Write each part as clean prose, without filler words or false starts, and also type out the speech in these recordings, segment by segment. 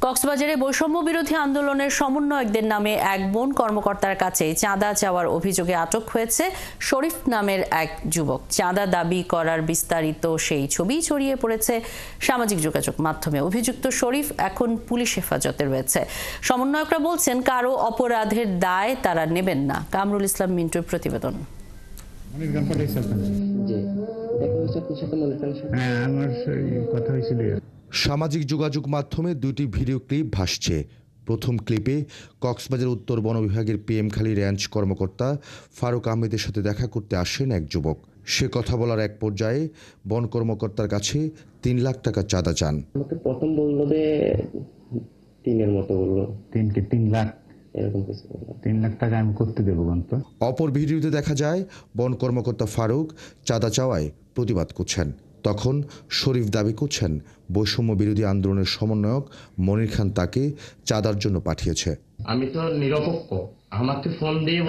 কক্সবাজারে বৈষম্য বিরোধী আন্দোলনের সমন্বয়কদের নামে এক বন কর্মকর্তার কাছে চাঁদা চাওয়ার অভিযোগে আটক হয়েছে শরীফ নামের এক যুবক। চাঁদা দাবি করার বিস্তারিত সেই ছবি ছড়িয়ে পড়েছে সামাজিক যোগাযোগ মাধ্যমে। অভিযুক্ত শরীফ এখন পুলিশ হেফাজতে রয়েছে। সমন্বয়করা বলছেন, কারো অপরাধের দায় তারা নেবেন না। কামরুল ইসলাম মিন্টুর প্রতিবেদন। সামাজিক যোগাযোগ মাধ্যমে দুটি ভিডিও ক্লিপ ভাসছে। প্রথম ক্লিপে কক্সবাজার উত্তর বন বিভাগের পিএমখালী রেঞ্জ কর্মকর্তা ফারুক আহমেদের সাথে দেখা করতে আসেন এক যুবক। সে কথা বলার এক পর্যায়ে বন কর্মকর্তার কাছে ৩ লাখ টাকা চাঁদা চান। প্রথম বললো যে 3-এর মতো বললো। 3 লাখ এরকম কিছু। 3 লাখ টাকা আমি করতে দেবো। অপর ভিডিওতে দেখা যায় বন কর্মকর্তা ফারুক চাঁদা চাওয়ায় প্রতিবাদ করছেন। তখন শরীফ দাবি করছেন, বৈষম্য বিরোধী আন্দোলনের সমন্বয়ক মনির খান তাকে চাঁদার জন্য পাঠিয়েছে। আমি তো নিরপেক্ষ, আমাকে ফোন দিয়ে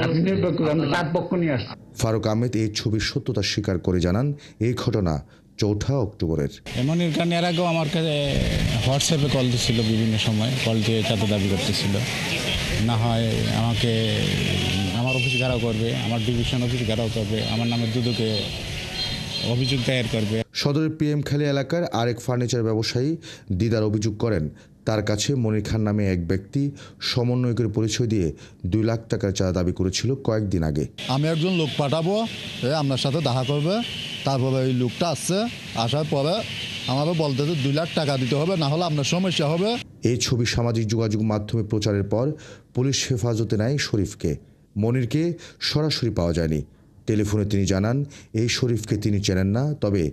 ফারুক আহমেদ এই ছবির সত্যতা স্বীকার করে জানান, এই ঘটনা 4 অক্টোবরের। মনির খান এর আগেও আমার কাছে হোয়াটসঅ্যাপে কল দিচ্ছিল, বিভিন্ন সময় কল দিয়ে চাঁদা দাবি করতেছিল। না হয় আমাকে আমার অফিস ঘেরাও করবে, আমার ডিভিশন অফিস ঘেরাও করবে, আমার নামে দুদকে অভিযোগ দায়ের করবে। সদরের পিএমখালী এলাকার আরেক ফার্নিচার ব্যবসায়ী দিদার অভিযোগ করেন, তার কাছে মনির খান নামে এক ব্যক্তি সমন্বয়কের পরিচয় দিয়ে 2 লাখ টাকার চাঁদা দাবি করেছিল কয়েকদিন আগে। আমি একজন লোক পাঠাবো, আপনার সাথে দেখা করবে। তারপরে এই লোকটা আসছে, আসার পরে আমারও বলতেছে 2 লাখ টাকা দিতে হবে, না হলে আপনার সমস্যা হবে। এই ছবি সামাজিক যোগাযোগ মাধ্যমে প্রচারের পর পুলিশ হেফাজতে নেয় শরীফকে। মনিরকে সরাসরি পাওয়া যায়নি। টেলিফোনে তিনি জানান, এই শরীফকে তিনি চেনেন না, তবে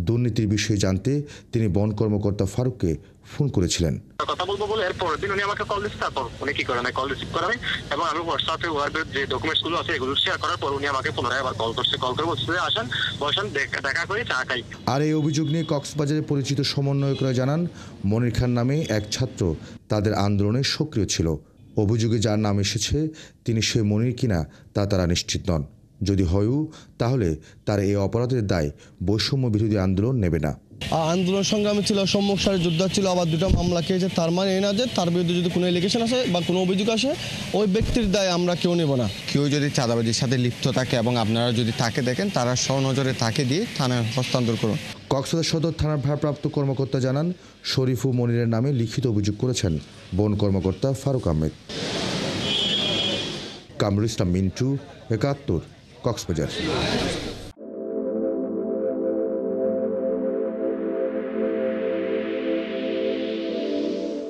দুর্নীতির বিষয়ে জানতে তিনি বন কর্মকর্তা ফারুককে ফোন করেছিলেন। কথা বলবো বলে এরপর দিন উনি আমাকে কল দিচ্ছে। তারপর উনি কি করেন, কল রিসিভ করেন এবং আমি হোয়াটসঅ্যাপে ওয়ার্ডের যে ডকুমেন্টসগুলো আছে এগুলো শেয়ার করার পর উনি আমাকে পুনরায় আবার কল করছে। কল করে বলছে আসেন বসেন, দেখা করে চা খাই। আর এই অভিযোগ নিয়ে কক্সবাজারে পরিচিত সমন্বয়করা জানান, মনির খান নামে এক ছাত্র তাদের আন্দোলনে সক্রিয় ছিল। অভিযোগে যার নাম এসেছে তিনি সে মনির কিনা তা তারা নিশ্চিত নন। যদি হয়ও, তাহলে তার এই অপরাধের দায় বৈষম্য বিরোধী আন্দোলন নেবে না। আন্দোলন সংগ্রামী ছিল, সম্মুখ সারির যোদ্ধা ছিল, আবার 2টা মামলা খেয়েছে। তার মানে এই না যে তার বিরুদ্ধে যদি কোনো এলিগেশন আসে বা কোনো অভিযোগ আসে, ওই ব্যক্তির দায় আমরা কেউ নেব না। কেউ যদি চাঁদাবাজির সাথে লিপ্ত থাকে এবং আপনারা যদি তাকে দেখেন, তারা স্বনজরে তাকে দিয়ে থানায় হস্তান্তর করুন। কক্সবাজার সদর থানার ভারপ্রাপ্ত কর্মকর্তা জানান, শরীফ ও মনিরের নামে লিখিত অভিযোগ করেছেন বন কর্মকর্তা ফারুক আহমেদ। কামরুল ইসলাম মিন্টু, 71, কক্সবাজার।